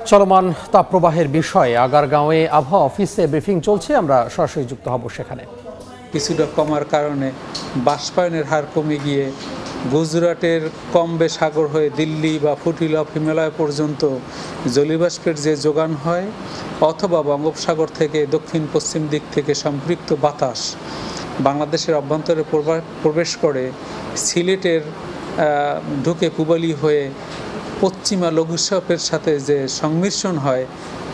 চলমান তাপপ্রবাহের বিষয়ে আগারগাঁওয়ে আবহাওয়া অফিসে ব্রিফিং চলছে, আমরা সরাসরি যুক্ত হব সেখানে। কিছুটা কমার কারণে বাষ্পায়নের হার কমে গিয়ে গুজরাটের কম্বে সাগর হয়ে দিল্লি বা ফুটিল অফ হিমালয় পর্যন্ত জলীয়বাষ্পের যে যোগান হয়, অথবা বঙ্গোপসাগর থেকে দক্ষিণ পশ্চিম দিক থেকে সম্পৃক্ত বাতাস বাংলাদেশের অভ্যন্তরে প্রবেশ করে সিলেটের ঢুকে পূবালী হয়ে পশ্চিমা লঘুচাপের সাথে যে সংমিশ্রণ হয়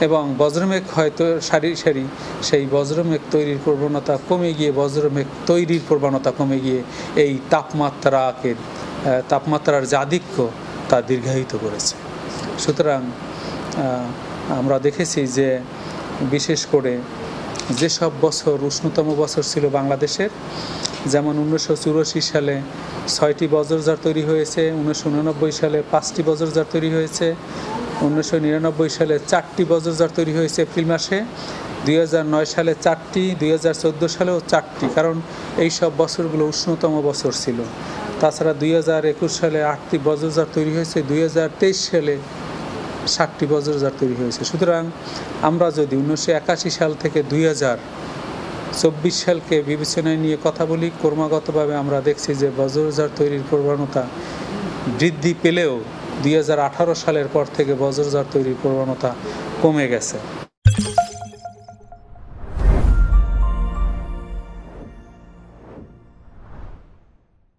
এবং বজ্রমেঘ হয়তো সারি সারি, সেই বজ্রমেঘ তৈরির প্রবণতা কমে গিয়ে এই তাপমাত্রার জাধিক্য তা দীর্ঘায়িত করেছে। সুতরাং আমরা দেখেছি যে বিশেষ করে যেসব বছর উষ্ণতম বছর ছিল বাংলাদেশের, যেমন 1984 সালে 6টি বজ্রঝড় তৈরি হয়েছে, 1989 সালে 5টি বজ্রঝড় তৈরি হয়েছে, 1999 সালে 4টি বজ্রঝড় তৈরি হয়েছে এপ্রিল মাসে, 2009 সালে 4টি, 2014 সালেও 4টি, কারণ এই সব বছরগুলো উষ্ণতম বছর ছিল। তাছাড়া 2021 সালে 8টি বজ্রঝড় তৈরি হয়েছে, 2023 সালে 7টি বজ্রঝড় তৈরি হয়েছে। সুতরাং আমরা যদি 1981 সাল থেকে 2024 সালকে বিবেচনায় নিয়ে কথা বলি, ক্রমাগতভাবে আমরা দেখছি যে বজ্রঝড় তৈরির প্রবণতা বৃদ্ধি পেলেও 2018 সালের পর থেকে বজ্রঝড় তৈরির প্রবণতা কমে গেছে।